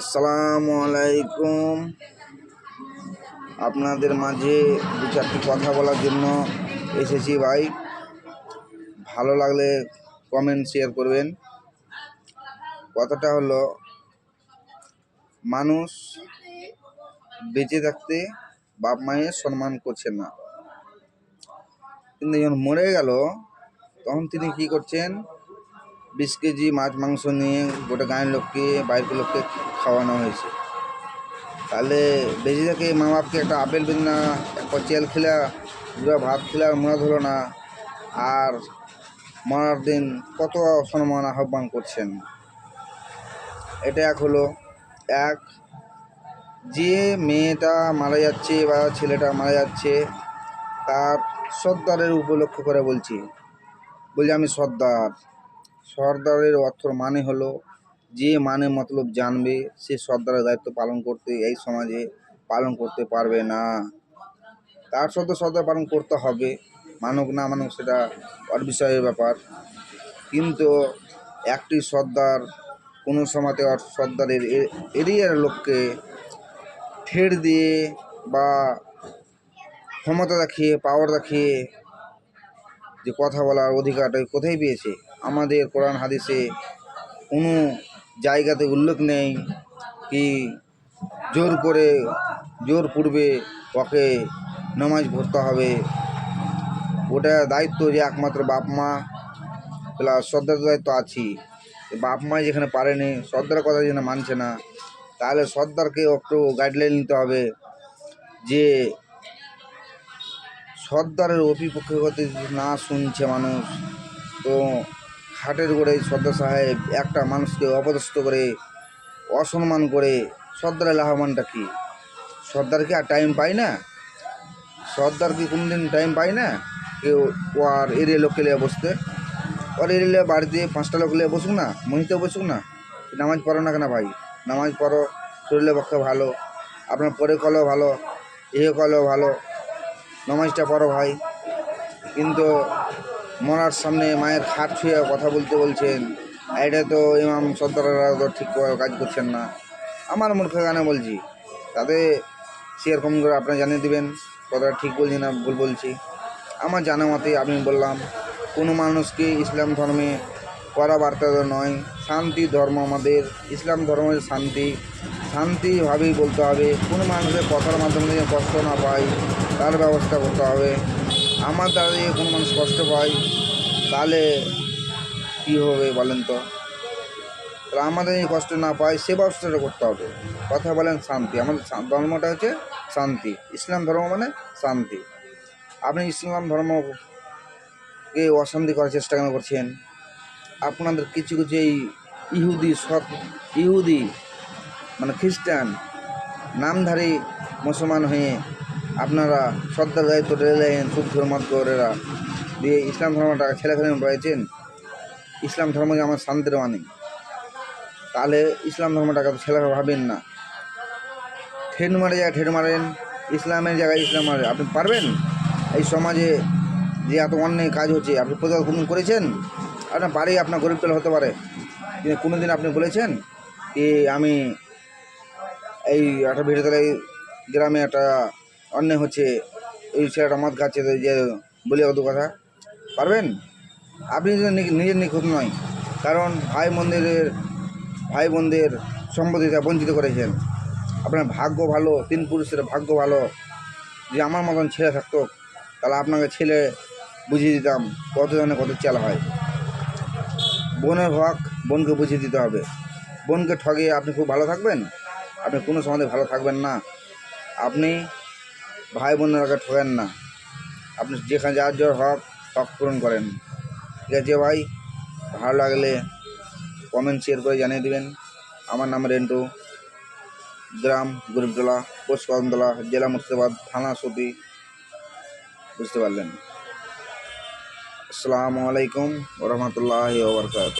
আসসালামু আলাইকুম। আপনাদের মাঝে দু চারটি কথা বলার জন্য এসেছি ভাই। ভালো লাগলে কমেন্ট শেয়ার করবেন। কথাটা হলো, মানুষ বেঁচে থাকতে বাপ মায়ের সম্মান করছেন না, কিন্তু যখন মরে গেল তখন তিনি কি করছেন, 20 কেজি মাছ মাংস নিয়ে গোটা গাঁয়ের লোককে, বাইরের লোককে খাওয়ানো হয়েছে। তাহলে বেঁচে থেকে মা বাপকে একটা আপেল পেল না, একটা চেল খেলা, দুটা ভাত খেলা মনে হলো না, আর মরার দিন কত সম্মান আহ্বান করছেন। এটা এক হলো। এক, যে মেয়েটা মারা যাচ্ছে বা ছেলেটা মারা যাচ্ছে তার সর্দারের উপলক্ষ করে বলছি আমি সর্দারের অর্থ মানে হলো, যে মানে মতলব জানবে সে সর্দারের দায়িত্ব পালন করতে এই সমাজে পালন করতে পারবে না। তার সাথে সর্দার পালন করতে হবে, মানুক না মানুক সেটা ওর বিষয়ের ব্যাপার। কিন্তু একটি সর্দার কোনো সময়তে ওর সর্দারের এরিয়ার লোককে ঠেড় দিয়ে বা ক্ষমতা দেখিয়ে, পাওয়ার দেখিয়ে যে কথা বলার অধিকারটা কোথায় পেয়েছে? আমাদের কোরআন হাদিসে কোনো জায়গাতে উল্লেখ নেই কি জোর পূর্বে ওকে নামাজ পড়তে হবে। ওটা দায়িত্ব যে একমাত্র বাপ মা প্লাস সর্দারের দায়িত্ব আছি। বাপ মা যেখানে পারেনি, সর্দারের কথা যেখানে মানছে না, তাহলে সর্দারকে একটু গাইডলাইন নিতে হবে যে সর্দারের অভিপক্ষে কথা না শুনছে মানুষ, তো হাটের গোড়ায় সর্দার সাহেব একটা মানুষকে অপদস্থ করে, অসম্মান করে, সর্দারের লাভবানটা কি? সর্দার কি আর টাইম পায় না? সর্দার কি কোনোদিন টাইম পায় না কেউ ও আর এরিয়া লোককে লিয়ে বসতে? ওর এরিয়া বাড়িতে 5টা লোক লিয়ে বসুক না, মহিতে বসুক না। নামাজ পড়ো না কেন ভাই? নামাজ পড়ো, শরীরের পক্ষে ভালো, আপনার পরে কলেও ভালো, কলেও ভালো, নামাজটা পড়ো ভাই। কিন্তু মরার সামনে মায়ের খাট ছুঁয়ে কথা বলতে বলছেন, এটা তো ইমাম সর্দাররা তো ঠিক কাজ করছেন না। আমার মূর্খের গানে বলছি, তাতে সেরকম করে আপনারা জানিয়ে দেবেন কথাটা ঠিক বলছি না ভুল বলছি। আমার জানা মতে আমি বললাম, কোনো মানুষকে ইসলাম ধর্মে কথাবার্তা নয়, শান্তি ধর্ম আমাদের। ইসলাম ধর্ম শান্তিভাবেই বলতে হবে। কোনো মানুষের কথার মাধ্যমে যেন কষ্ট না পায় তার ব্যবস্থা করতে হবে। আমার দ্বারা যদি কোনো মানুষ কষ্ট পায় তাহলে কী হবে বলেন তো? তাহলে আমাদের এই কষ্ট না পায় সে ব্যবস্থাটা করতে হবে। কথা বলেন শান্তি, আমাদের ধর্মটা হচ্ছে শান্তি। ইসলাম ধর্ম মানে শান্তি। আপনি ইসলাম ধর্মকে অশান্তি করার চেষ্টা কেন করছেন? আপনাদের কিছু এই ইহুদি মানে খ্রিস্টান নামধারী মুসলমান হয়ে আপনারা সর্দার দায়িত্ব রেলেন, সুদ ধর্মাত্মরেরা দিয়ে ইসলাম ধর্মটাকে ছেলেখেলে রয়েছেন। ইসলাম ধর্ম যে আমার শান্তির মানে, তাহলে ইসলাম ধর্মটাকে তো ছেলে ভাবেন না। ঠেট মারেন, ইসলামের জায়গায় ইসলাম মারে। আপনি পারবেন? এই সমাজে যে এত অন্যায় কাজ হচ্ছে, আপনি কোথাও কোনো করেছেন? আপনার বাড়ি আপনার গরিব দল হতে পারে, কিন্তু কোনো দিন আপনি বলেছেন কি আমি এই একটা ভিড়তলায় গ্রামে একটা অন্যায় হচ্ছে, এই ছেলেটা মদ খাচ্ছে, যে বলি অত কথা পারবেন? আপনি নিজের নিখুঁত নয়, কারণ ভাই বোনদের সম্পত্তিটা বঞ্চিত করেছেন। আপনার ভাগ্য ভালো, 3 পুরুষের ভাগ্য ভালো যে আমার মতন ছেলে থাকতো, তাহলে আপনাকে ছেলে বুঝিয়ে দিতাম কত জনে কত চাল হয়। বোনের হক বোনকে বুঝিয়ে দিতে হবে। বোনকে ঠগিয়ে আপনি খুব ভালো থাকবেন? আপনি কোনো সময় ভালো থাকবেন না। আপনি ভাই বোনেরাকে ঠগেন না। আপনি যেখানে যার হক পূরণ করেন। ঠিক আছে ভাই, ভালো লাগলে কমেন্ট শেয়ার করে জানিয়ে দেবেন। আমার নাম রেন্টু, গ্রাম গরিবতলা, পোস্ট কদমতলা, জেলা মুর্শিদাবাদ, থানা সতী। বুঝতে পারলেন? আসসালামু আলাইকুম ওয়া রাহমাতুল্লাহি ওয়া বারাকাতুহু।